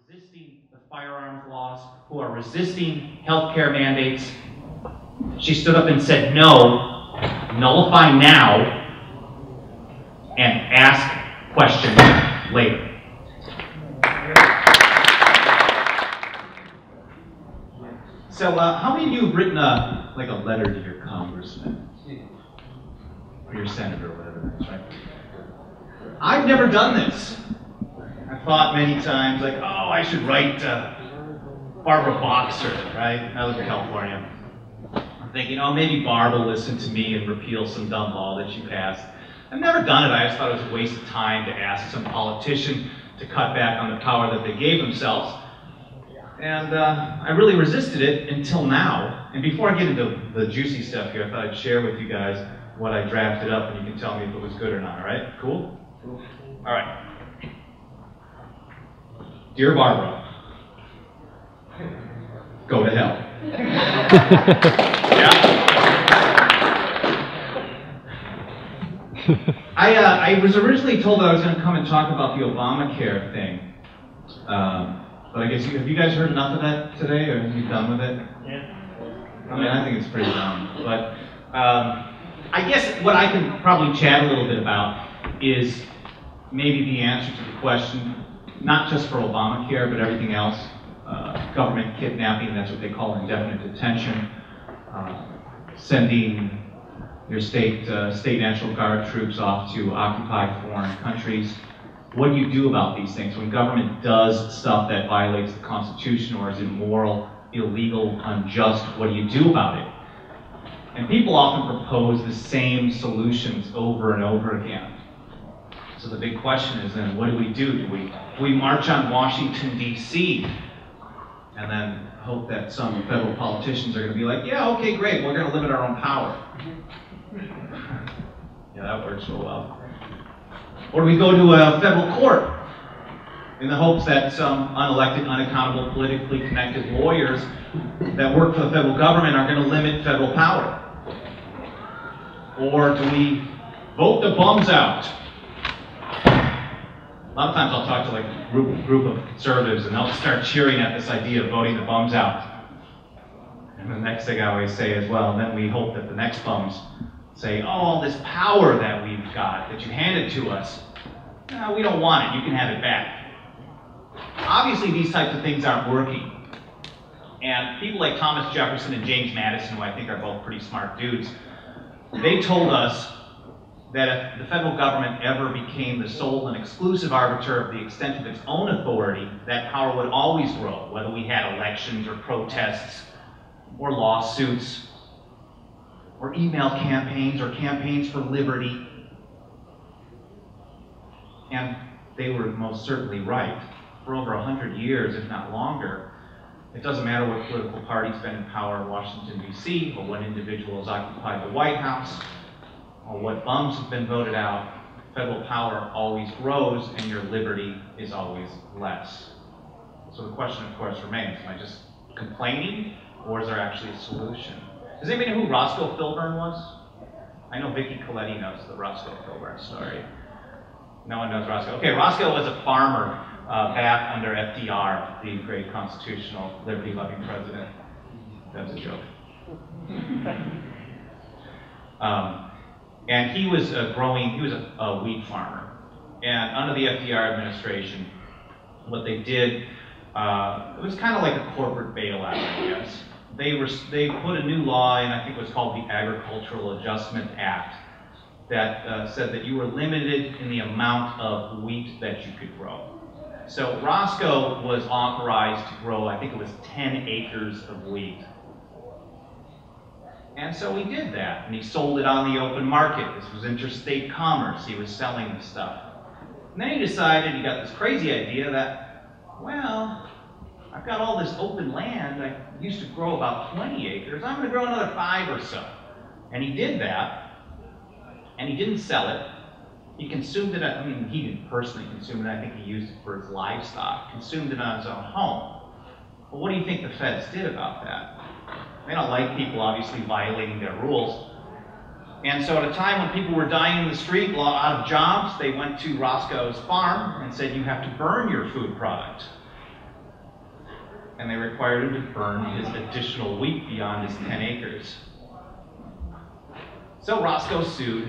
resisting the firearms laws, who are resisting healthcare mandates. She stood up and said, no, nullify now, and ask questions later. So how many of you have written a letter to your congressman or your senator or whatever that is, right? I've never done this. I've thought many times, like, oh, I should write Barbara Boxer, right? I live in California. I'm thinking, oh, maybe Barb will listen to me and repeal some dumb law that she passed. I've never done it. I just thought it was a waste of time to ask some politician to cut back on the power that they gave themselves. And I really resisted it until now. And before I get into the juicy stuff here, I thought I'd share with you guys what I drafted up, and you can tell me if it was good or not, all right? Cool? Cool. All right. Dear Barbara, go to hell. Yeah. I was originally told that I was going to come and talk about the Obamacare thing. But I guess, have you guys heard enough of that today, or are you done with it? Yeah. I mean, I think it's pretty dumb. But I guess what I can probably chat a little bit about is maybe the answer to the question, not just for Obamacare, but everything else. Government kidnapping, that's what they call indefinite detention. Sending your state National Guard troops off to occupied foreign countries. What do you do about these things? When government does stuff that violates the Constitution or is immoral, illegal, unjust, what do you do about it? And people often propose the same solutions over and over again. So the big question is then, what do we do? Do we march on Washington, D.C., and then hope that some federal politicians are going to be like, yeah, okay, great, we're going to limit our own power. Yeah, that works real well. Or do we go to a federal court in the hopes that some unelected, unaccountable, politically connected lawyers that work for the federal government are going to limit federal power? Or do we vote the bums out? A lot of times I'll talk to like a group of conservatives and they'll start cheering at this idea of voting the bums out. And the next thing I always say is, well, then we hope that the next bums say, oh, all this power that we've got, that you handed to us, no, we don't want it, you can have it back. Obviously these types of things aren't working. And people like Thomas Jefferson and James Madison, who I think are both pretty smart dudes, they told us that if the federal government ever became the sole and exclusive arbiter of the extent of its own authority, that power would always grow, whether we had elections or protests or lawsuits or email campaigns or campaigns for liberty. And they were most certainly right. For over 100 years, if not longer, it doesn't matter what political party's been in power in Washington, D.C., or what individual has occupied the White House, or what bums have been voted out, federal power always grows and your liberty is always less. So the question, of course, remains, am I just complaining, or is there actually a solution? Does anybody know who Roscoe Filburn was? I know Vicki Coletti knows the Roscoe Filburn story. No one knows Roscoe. Okay, Roscoe was a farmer back under FDR, the great constitutional, liberty-loving president. That's a joke. And he was a wheat farmer. And under the FDR administration, what they did, it was kind of like a corporate bailout, I guess. They put a new law in, I think it was called the Agricultural Adjustment Act, that said that you were limited in the amount of wheat that you could grow. So Roscoe was authorized to grow, I think it was 10 acres of wheat. And so he did that, and he sold it on the open market. This was interstate commerce. He was selling the stuff. And then he decided, he got this crazy idea that, well, I've got all this open land. I used to grow about 20 acres. I'm going to grow another 5 or so. And he did that. And he didn't sell it. He consumed it, I mean, he didn't personally consume it. I think he used it for his livestock. Consumed it on his own home. Well, what do you think the feds did about that? They don't like people obviously violating their rules. And so at a time when people were dying in the street, out of jobs, they went to Roscoe's farm and said, you have to burn your food product. and they required him to burn his additional wheat beyond his 10 acres. So Roscoe sued,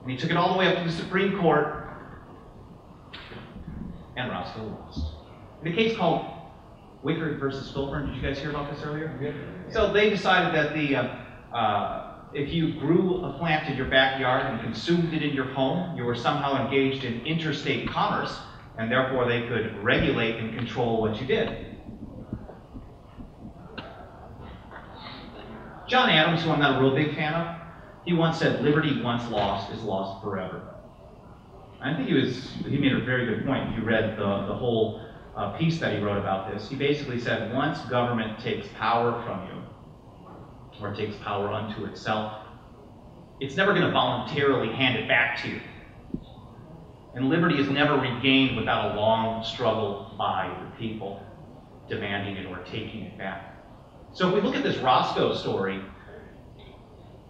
and he took it all the way up to the Supreme Court, and Roscoe lost. In a case called Wickard versus Filburn, did you guys hear about this earlier? Yeah. So they decided that if you grew a plant in your backyard and consumed it in your home, you were somehow engaged in interstate commerce, and therefore they could regulate and control what you did. John Adams, who I'm not a real big fan of, he once said, "Liberty once lost is lost forever." I think he made a very good point. If you read the whole piece that he wrote about this, he basically said, once government takes power from you, or takes power unto itself, it's never going to voluntarily hand it back to you. And liberty is never regained without a long struggle by the people demanding it or taking it back. So if we look at this Roscoe story,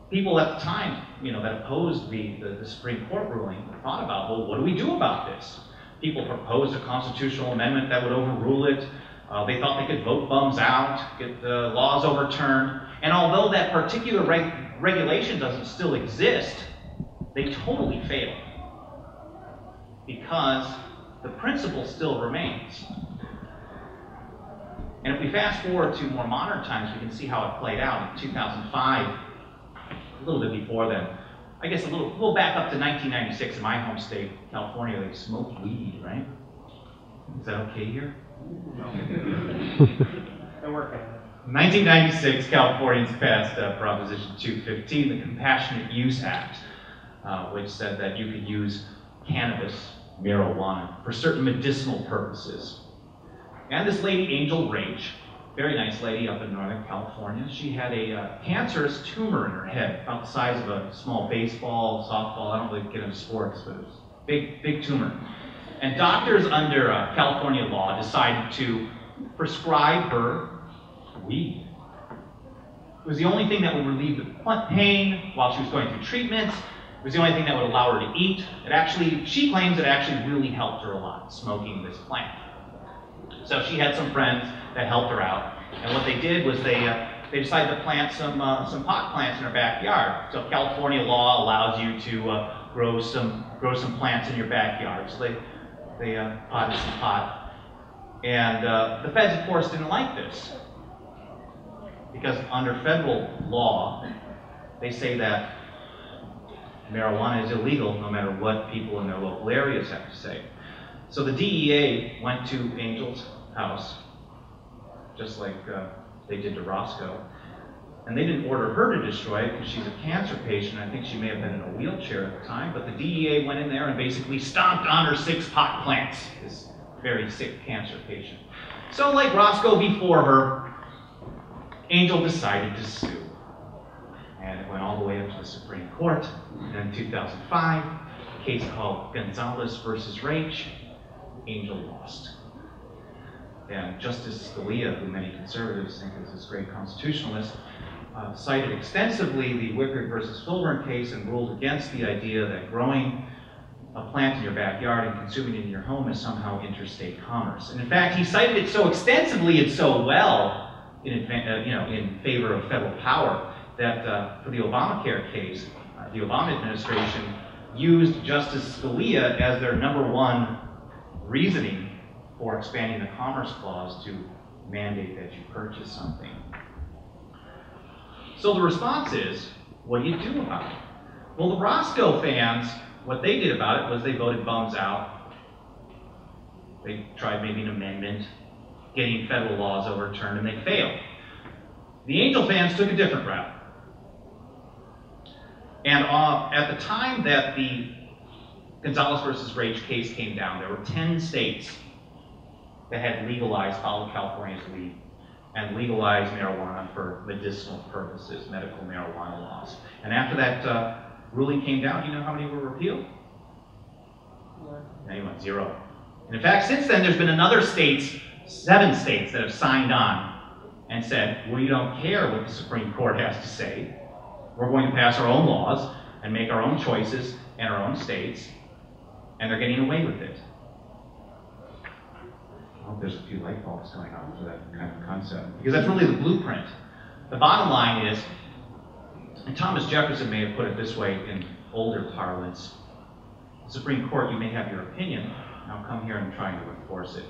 people at the time, that opposed the Supreme Court ruling thought about, well, what do we do about this? People proposed a constitutional amendment that would overrule it. They thought they could vote bums out, get the laws overturned. And although that particular regulation doesn't still exist, they totally failed, because the principle still remains. And if we fast forward to more modern times, we can see how it played out. In 2005, a little bit before then, I guess we'll back up to 1996 in my home state, California. They smoked weed, right? Is that okay here? They're working. In 1996, Californians passed Proposition 215, the Compassionate Use Act, which said that you could use cannabis, marijuana, for certain medicinal purposes. And this lady, Angel Rage, very nice lady up in Northern California, she had a cancerous tumor in her head, about the size of a small baseball, softball. I don't really get into sports, but it was a big tumor. And doctors under California law decided to prescribe her weed. It was the only thing that would relieve the pain while she was going through treatments. It was the only thing that would allow her to eat. She claims it actually really helped her a lot, smoking this plant. So she had some friends that helped her out, and what they did was they decided to plant some pot plants in her backyard. So California law allows you to grow some plants in your backyard. So they potted some pot, and the feds, of course, didn't like this, because under federal law, they say that marijuana is illegal no matter what people in their local areas have to say. So the DEA went to Angel's house, just like they did to Roscoe, and they didn't order her to destroy it because she's a cancer patient. I think she may have been in a wheelchair at the time, but the DEA went in there and basically stomped on her 6 pot plants, this very sick cancer patient. So like Roscoe before her, Angel decided to sue. And it went all the way up to the Supreme Court. And in 2005, a case called Gonzalez versus Raich, Angel lost. And Justice Scalia, who many conservatives think is this great constitutionalist, cited extensively the Wickard versus Filburn case and ruled against the idea that growing a plant in your backyard and consuming it in your home is somehow interstate commerce. And in fact, he cited it so extensively and so well in favor of federal power that for the Obamacare case, the Obama administration used Justice Scalia as their #1 reasoning for expanding the Commerce Clause to mandate that you purchase something. So the response is, what do you do about it? Well, the Roscoe fans, what they did about it was they voted bums out. They tried maybe an amendment, getting federal laws overturned, and they failed. The Angel fans took a different route. And at the time that the Gonzalez versus Raich case came down, there were 10 states that had legalized, followed California's lead, and legalized marijuana for medicinal purposes, medical marijuana laws. And after that ruling came down, do you know how many were repealed? Yeah, you went 0. And in fact, since then, there's been another 7 states that have signed on and said, we don't care what the Supreme Court has to say. We're going to pass our own laws and make our own choices in our own states, and they're getting away with it. hope there's a few light bulbs going on for that kind of concept, because that's really the blueprint. The bottom line is, and Thomas Jefferson may have put it this way in older parlance, the Supreme Court, you may have your opinion, now come here and try to enforce it.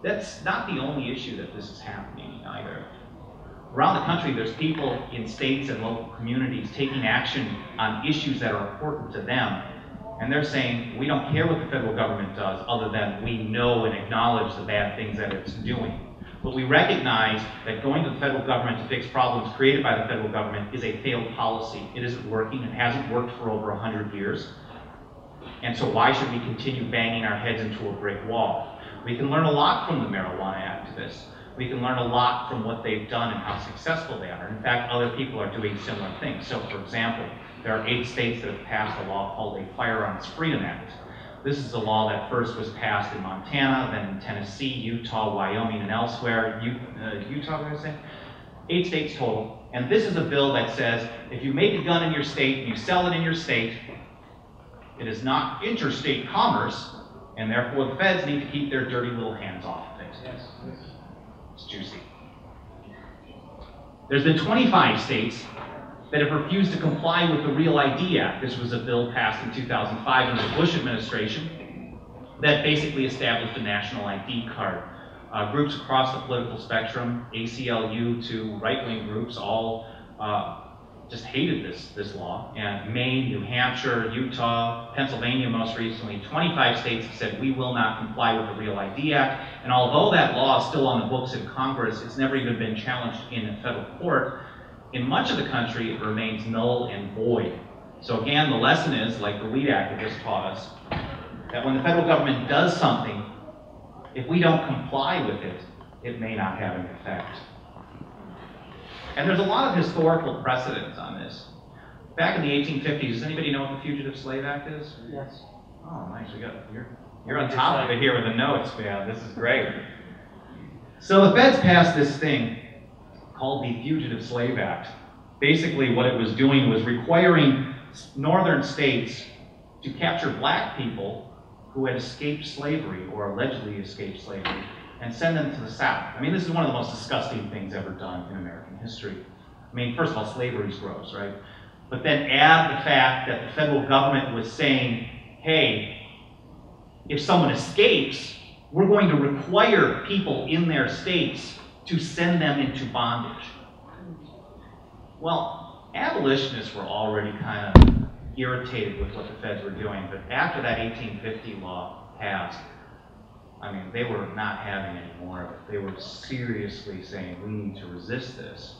That's not the only issue that this is happening either. Around the country, there's people in states and local communities taking action on issues that are important to them. And they're saying, we don't care what the federal government does, other than we know and acknowledge the bad things that it's doing. But we recognize that going to the federal government to fix problems created by the federal government is a failed policy. It isn't working. It hasn't worked for over 100 years. And so why should we continue banging our heads into a brick wall? We can learn a lot from the marijuana activists. We can learn a lot from what they've done and how successful they are. In fact, other people are doing similar things. So, for example, there are 8 states that have passed a law called a Firearms Freedom Act. This is a law that first was passed in Montana, then in Tennessee, Utah, Wyoming, and elsewhere. Utah, what did I say? 8 states total. And this is a bill that says if you make a gun in your state and you sell it in your state, it is not interstate commerce, and therefore the feds need to keep their dirty little hands off of it. Yes. It's juicy. There's been 25 states that have refused to comply with the Real ID Act. This was a bill passed in 2005 under the Bush administration that basically established a national ID card. Groups across the political spectrum, ACLU to right-wing groups, all just hated this law. And Maine, New Hampshire, Utah, Pennsylvania most recently, 25 states have said we will not comply with the Real ID Act. And although that law is still on the books in Congress, it's never even been challenged in a federal court. In much of the country, it remains null and void. So again, the lesson is, like the weed activists taught us, that when the federal government does something, if we don't comply with it, it may not have an effect. And there's a lot of historical precedents on this. Back in the 1850s, does anybody know what the Fugitive Slave Act is? Yes. Oh, nice. You're on top of it here with the notes, man. This is great. So the feds passed this thing called the Fugitive Slave Act. Basically, what it was doing was requiring northern states to capture black people who had escaped slavery or allegedly escaped slavery and send them to the South. I mean, this is one of the most disgusting things ever done in American history. I mean, first of all, slavery's gross, right? But then add the fact that the federal government was saying, hey, if someone escapes, we're going to require people in their states to send them into bondage. Well, abolitionists were already kind of irritated with what the feds were doing, but after that 1850 law passed, I mean, they were not having any more of it. They were seriously saying, we need to resist this.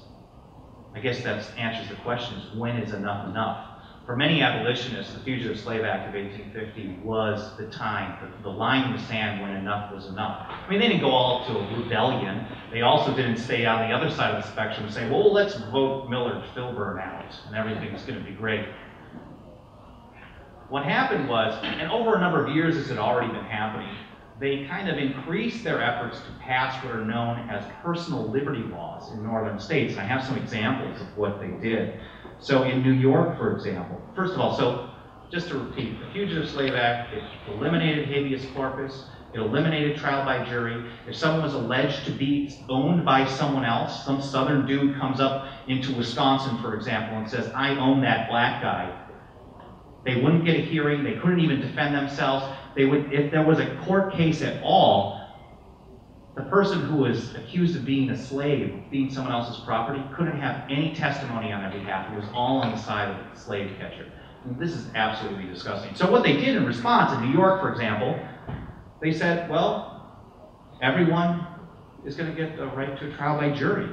I guess that answers the question, is when is enough enough? For many abolitionists, the Fugitive Slave Act of 1850 was the time, the line in the sand when enough was enough. I mean, they didn't go all to a rebellion. They also didn't stay on the other side of the spectrum and say, well, let's vote Millard Filburn out and everything's going to be great. What happened was, and over a number of years this had already been happening, they kind of increased their efforts to pass what are known as personal liberty laws in northern states. And I have some examples of what they did. So in New York, for example, first of all, so just to repeat, the Fugitive Slave Act, it eliminated habeas corpus, it eliminated trial by jury. If someone was alleged to be owned by someone else, some southern dude comes up into Wisconsin, for example, and says, I own that black guy, they wouldn't get a hearing, they couldn't even defend themselves. They would, if there was a court case at all, the person who was accused of being a slave, being someone else's property, couldn't have any testimony on their behalf. It was all on the side of the slave catcher. And this is absolutely disgusting. So what they did in response in New York, for example, they said, well, everyone is going to get the right to a trial by jury.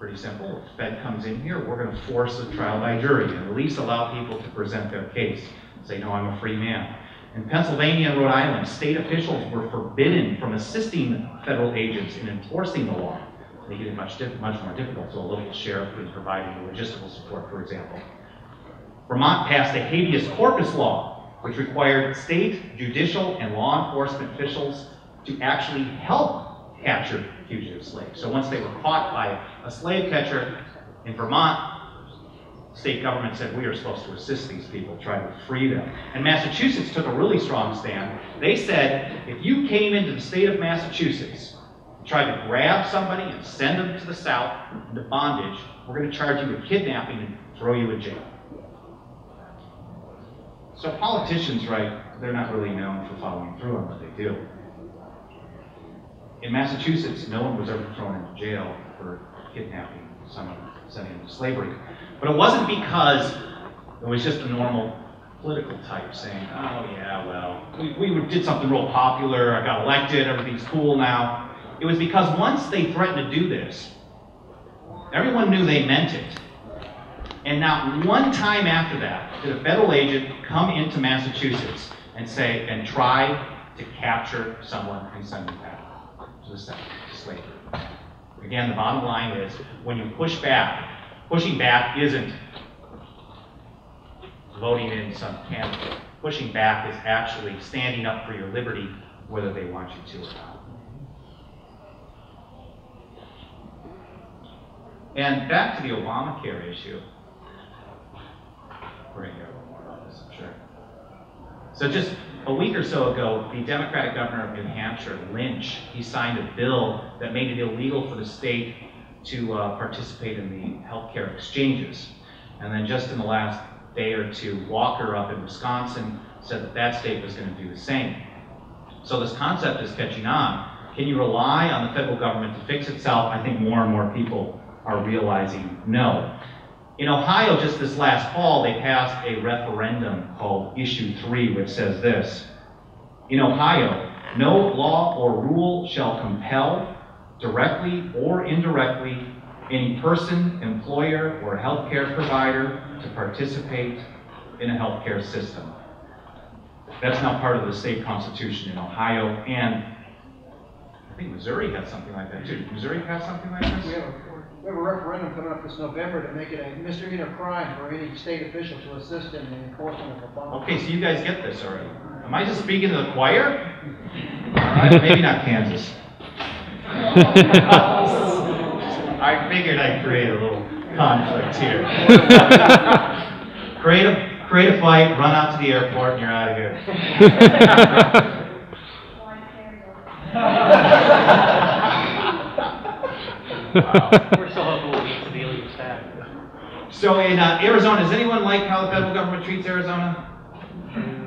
Pretty simple. If the Fed comes in here, we're going to force a trial by jury and at least allow people to present their case. Say, no, I'm a free man. In Pennsylvania and Rhode Island, state officials were forbidden from assisting federal agents in enforcing the law, making it much more difficult. So a local sheriff was providing logistical support, for example. Vermont passed a habeas corpus law, which required state, judicial, and law enforcement officials to actually help capture fugitive slaves. So once they were caught by a slave catcher in Vermont, state government said we are supposed to assist these people, try to free them. And Massachusetts took a really strong stand. They said, if you came into the state of Massachusetts, tried to grab somebody and send them to the South into bondage, we're going to charge you with kidnapping and throw you in jail. So politicians, right, they're not really known for following through on what they do. In Massachusetts, no one was ever thrown into jail for kidnapping someone, sending them to slavery. But it wasn't because it was just a normal political type saying, oh yeah, well, we did something real popular, I got elected, everything's cool now. It was because once they threatened to do this, everyone knew they meant it. And not one time after that did a federal agent come into Massachusetts and say, and try to capture someone and send them back to slavery. Again, the bottom line is, when you push back, pushing back isn't voting in some candidate. Pushing back is actually standing up for your liberty, whether they want you to or not. And back to the Obamacare issue. We're going to hear a little more about this, I'm sure. So just a week or so ago, the Democratic governor of New Hampshire, Lynch, he signed a bill that made it illegal for the state to participate in the healthcare exchanges. And then just in the last day or two, Walker up in Wisconsin said that that state was going to do the same. So this concept is catching on. Can you rely on the federal government to fix itself? I think more and more people are realizing no. In Ohio, just this last fall, they passed a referendum called Issue 3, which says this: in Ohio, no law or rule shall compel, directly or indirectly, any person, employer, or healthcare provider to participate in a healthcare system. That's now part of the state constitution in Ohio, and I think Missouri has something like that too. Did Missouri pass something like this? We have a referendum coming up this November to make it a misdemeanor crime for any state official to assist in the enforcement of a bond. Okay, so you guys get this already. Am I just speaking to the choir? All right, maybe not Kansas. I figured I'd create a little conflict here. create a fight, run out to the airport, and you're out of here. Wow. We're still hoping we'll meet the illegal status. So in Arizona, does anyone like how the federal government treats Arizona?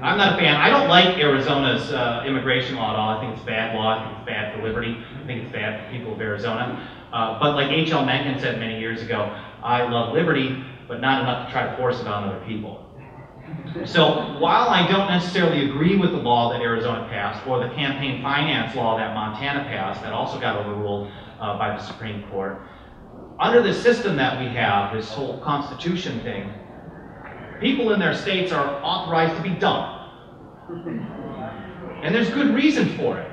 I'm not a fan. I don't like Arizona's immigration law at all. I think it's bad law. I think it's bad for liberty. I think it's bad for people of Arizona. But like H.L. Mencken said many years ago, I love liberty, but not enough to try to force it on other people. So while I don't necessarily agree with the law that Arizona passed, or the campaign finance law that Montana passed, that also got overruled by the Supreme Court, under the system that we have, this whole Constitution thing, people in their states are authorized to be dumb. And there's good reason for it.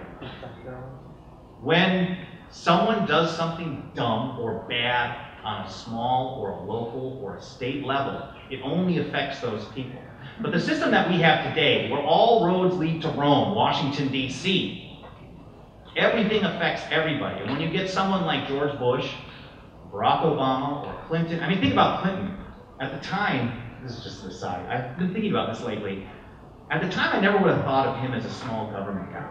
When someone does something dumb or bad on a small or a local or a state level, it only affects those people. But the system that we have today, where all roads lead to Rome, Washington, D.C., everything affects everybody. And when you get someone like George Bush, Barack Obama, or Clinton, I mean, think about Clinton. At the time, this is just an aside, I've been thinking about this lately. At the time, I never would have thought of him as a small government guy.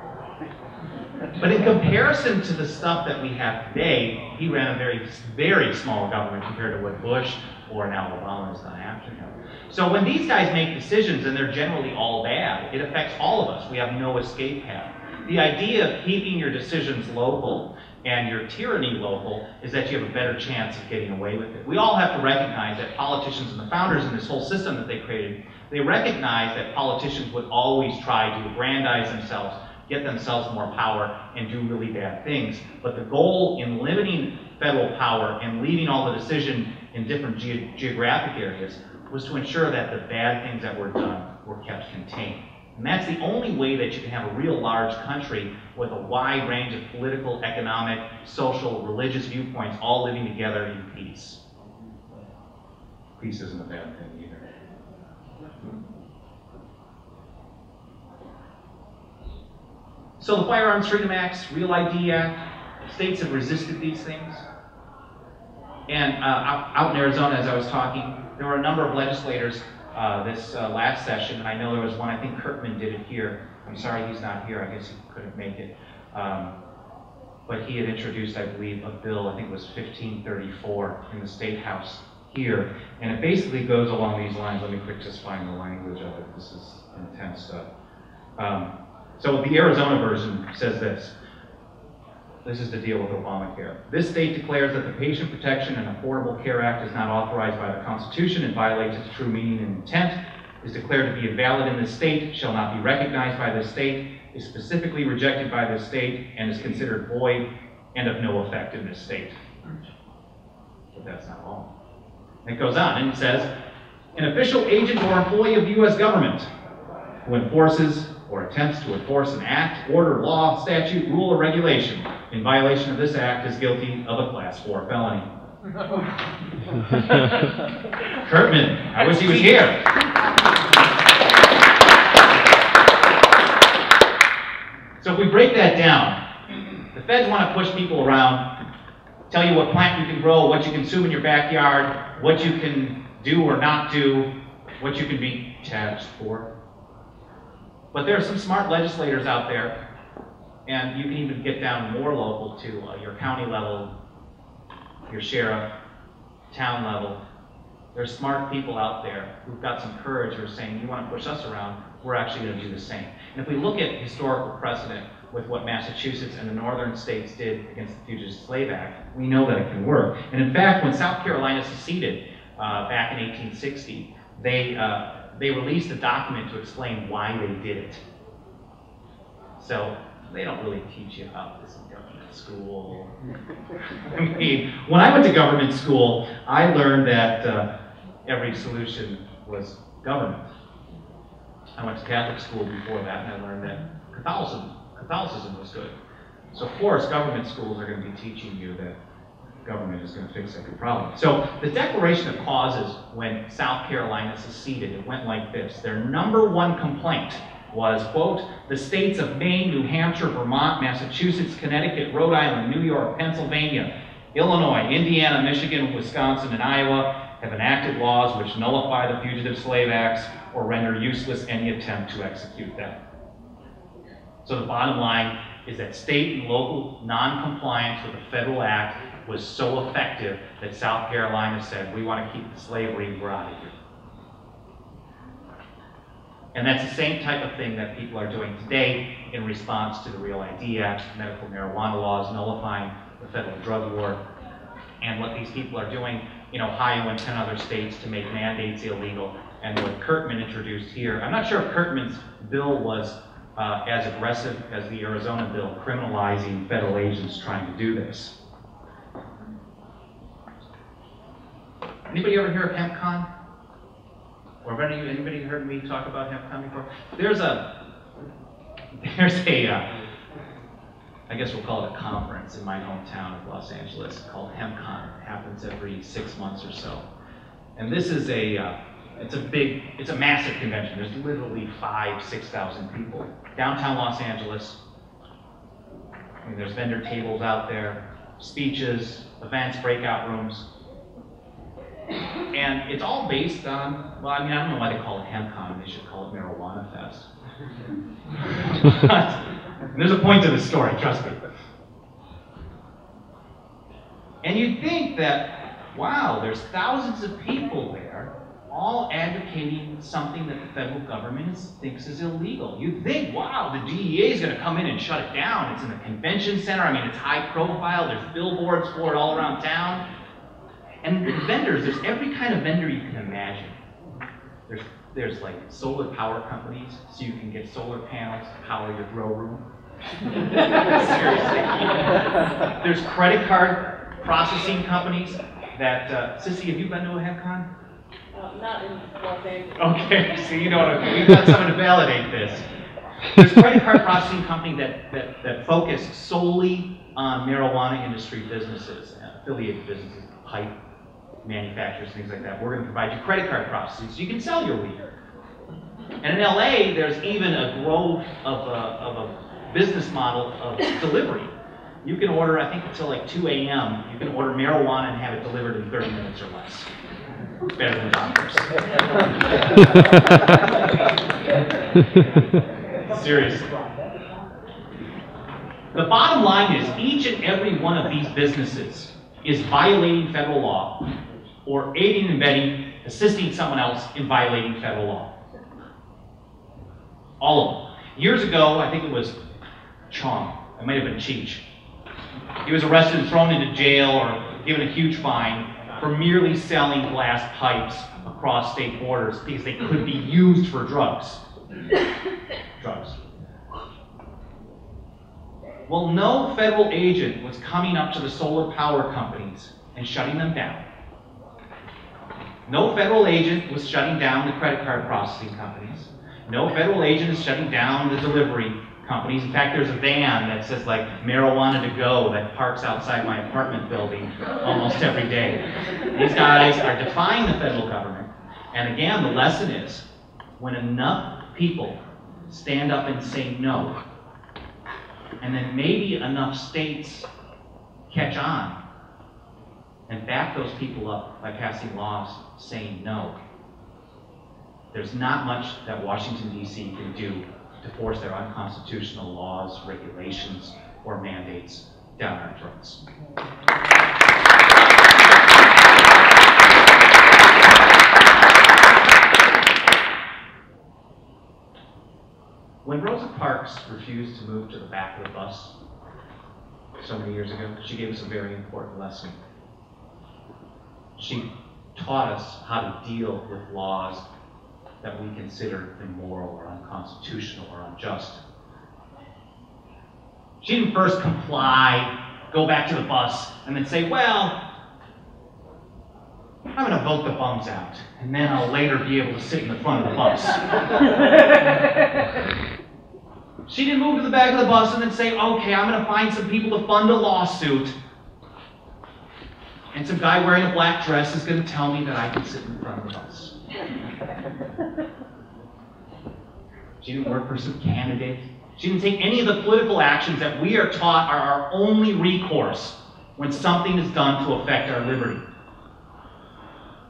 But in comparison to the stuff that we have today, he ran a very, very small government compared to what Bush or now Obama has done after him. So when these guys make decisions, and they're generally all bad, it affects all of us. We have no escape path. The idea of keeping your decisions local and your tyranny local is that you have a better chance of getting away with it. We all have to recognize that politicians and the founders in this whole system that they created, they recognize that politicians would always try to aggrandize themselves, get themselves more power, and do really bad things. But the goal in limiting federal power and leaving all the decision in different geographic areas was to ensure that the bad things that were done were kept contained. And that's the only way that you can have a real large country with a wide range of political, economic, social, religious viewpoints all living together in peace. Peace isn't a bad thing either. So the Firearms Freedom Acts, Real ID Act, states have resisted these things. And out in Arizona, as I was talking, there were a number of legislators this last session. I know there was one, I think Kirkman did it here. I'm sorry he's not here, I guess he couldn't make it. But he had introduced, I believe, a bill, I think it was 1534 in the State House here. And it basically goes along these lines. Let me quick just find the language of it. This is intense stuff. So the Arizona version says this. This is the deal with Obamacare. This state declares that the Patient Protection and Affordable Care Act is not authorized by the Constitution and violates its true meaning and intent, is declared to be invalid in this state, shall not be recognized by this state, is specifically rejected by this state, and is considered void and of no effect in this state. But that's not all. It goes on and it says, an official agent or employee of the U.S. government who enforces or attempts to enforce an act, order, law, statute, rule, or regulation in violation of this act is guilty of a Class 4 felony. Kurtman, I wish he was here. So if we break that down, the feds want to push people around, tell you what plant you can grow, what you consume in your backyard, what you can do or not do, what you can be charged for. But there are some smart legislators out there, and you can even get down more local to your county level, your sheriff, town level. There's smart people out there who've got some courage who are saying, you want to push us around, we're actually going to do the same. And if we look at historical precedent with what Massachusetts and the northern states did against the Fugitive Slave Act, we know that it can work. And in fact, when South Carolina seceded back in 1860, they released a document to explain why they did it. So they don't really teach you about this in government school. I mean, when I went to government school, I learned that every solution was government. I went to Catholic school before that, and I learned that Catholicism was good. So of course, government schools are going to be teaching you that government is going to fix every problem. So the Declaration of Causes, when South Carolina seceded, it went like this. Their number one complaint was, quote, the states of Maine, New Hampshire, Vermont, Massachusetts, Connecticut, Rhode Island, New York, Pennsylvania, Illinois, Indiana, Michigan, Wisconsin, and Iowa have enacted laws which nullify the Fugitive Slave Acts or render useless any attempt to execute them. So the bottom line is that state and local non-compliance with the federal act was so effective that South Carolina said, we want to keep the slavery, we're out of here. And that's the same type of thing that people are doing today in response to the Real ID Act, medical marijuana laws, nullifying the federal drug war, and what these people are doing in Ohio and 10 other states to make mandates illegal, and what Kirkman introduced here. I'm not sure if Kirkman's bill was as aggressive as the Arizona bill, criminalizing federal agents trying to do this. Anybody ever hear of HempCon? Or have anybody heard me talk about HempCon before? There's a I guess we'll call it a conference in my hometown of Los Angeles called HempCon. It happens every 6 months or so. And this is it's a massive convention. There's literally 5,000–6,000 people. Downtown Los Angeles. I mean, there's vendor tables out there, speeches, events, breakout rooms. And it's all based on, well, I mean, I don't know why they call it HempCon. They should call it Marijuana Fest. There's a point to this story, trust me. And you'd think that, wow, there's thousands of people there, all advocating something that the federal government thinks is illegal. You'd think, wow, the DEA is going to come in and shut it down. It's in the convention center. I mean, it's high profile. There's billboards for it all around town. And the vendors, there's every kind of vendor you can imagine. There's like solar power companies, so you can get solar panels to power your grow room. Seriously. There's credit card processing companies that, Sissy, have you been to a HempCon? Not in Los Angeles. Okay, so you know what I mean. We've got someone to validate this. There's credit card processing companies that focus solely on marijuana industry businesses, affiliated businesses, pipe manufacturers, things like that. We're going to provide you credit card processing so you can sell your weed. And in LA, there's even a growth of a business model of delivery. You can order, I think until like 2 a.m., you can order marijuana and have it delivered in 30 minutes or less. Better than doctors. Seriously. The bottom line is each and every one of these businesses is violating federal law or aiding and abetting, assisting someone else in violating federal law. All of them. Years ago, I think it was Chong, it might have been Cheech. He was arrested and thrown into jail or given a huge fine for merely selling glass pipes across state borders because they could be used for drugs. Drugs. Well, no federal agent was coming up to the solar power companies and shutting them down. No federal agent was shutting down the credit card processing companies. No federal agent is shutting down the delivery companies. In fact, there's a van that says like marijuana to go that parks outside my apartment building almost every day. These guys are defying the federal government. And again, the lesson is when enough people stand up and say no, and then maybe enough states catch on and back those people up by passing laws saying no, there's not much that Washington, D.C. can do to force their unconstitutional laws, regulations, or mandates down our throats. When Rosa Parks refused to move to the back of the bus so many years ago, she gave us a very important lesson. She taught us how to deal with laws that we consider immoral or unconstitutional or unjust. She didn't first comply, go back to the bus, and then say, well, I'm going to vote the bums out, and then I'll later be able to sit in the front of the bus. She didn't move to the back of the bus and then say, okay, I'm going to find some people to fund a lawsuit, and some guy wearing a black dress is going to tell me that I can sit in front of the bus. She didn't work for some candidate. She didn't take any of the political actions that we are taught are our only recourse when something is done to affect our liberty.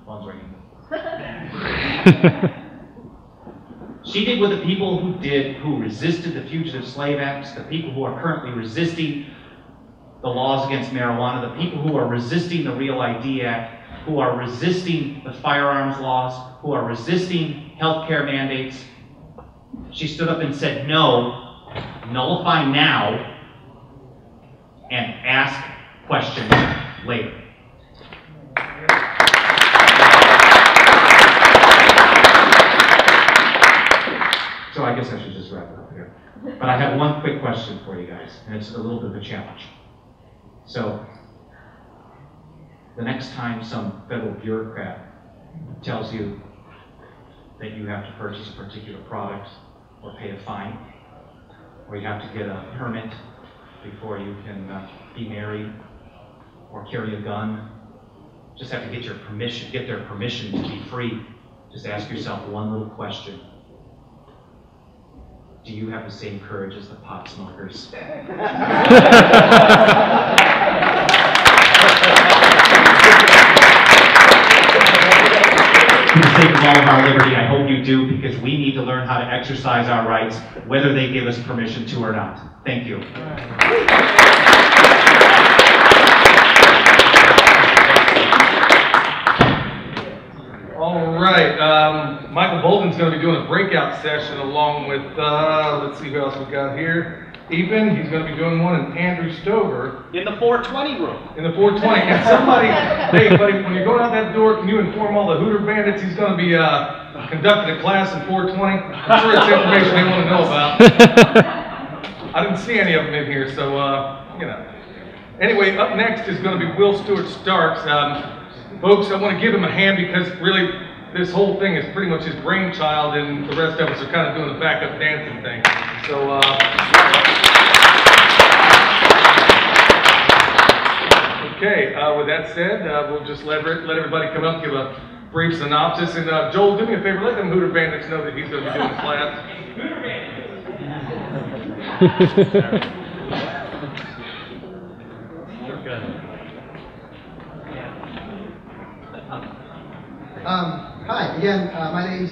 Phone's ringing. She did what the people who resisted the Fugitive Slave Acts, the people who are currently resisting the laws against marijuana, the people who are resisting the Real ID Act, who are resisting the firearms laws, who are resisting health care mandates. She stood up and said, no, nullify now, and ask questions later. So I guess I should just wrap it up here. But I have one quick question for you guys, and it's a little bit of a challenge. So, the next time some federal bureaucrat tells you that you have to purchase a particular product or pay a fine, or you have to get a permit before you can be married or carry a gun, just have to get their permission to be free. Just ask yourself one little question. Do you have the same courage as the pot smokers? For the sake of all of our liberty, I hope you do, because we need to learn how to exercise our rights, whether they give us permission to or not. Thank you. All right, Michael Boldin's going to be doing a breakout session along with, let's see who else we got here. Eben, he's going to be doing one, and Andrew Stover. In the 420 room. In the 420. And somebody, hey buddy, when you're going out that door, can you inform all the Hooter bandits he's going to be conducting a class in 420? I'm sure it's information they want to know about. I didn't see any of them in here, so, you know. Anyway, up next is going to be Will Stewart Starks. Folks, I want to give him a hand because really this whole thing is pretty much his brainchild, and the rest of us are kind of doing the backup dancing thing. So, okay, with that said, we'll just let everybody come up, give a brief synopsis. And Joel, do me a favor, let them Hooter Bandits know that he's going to be doing the class. Hooter Bandits! Hi, again, my name's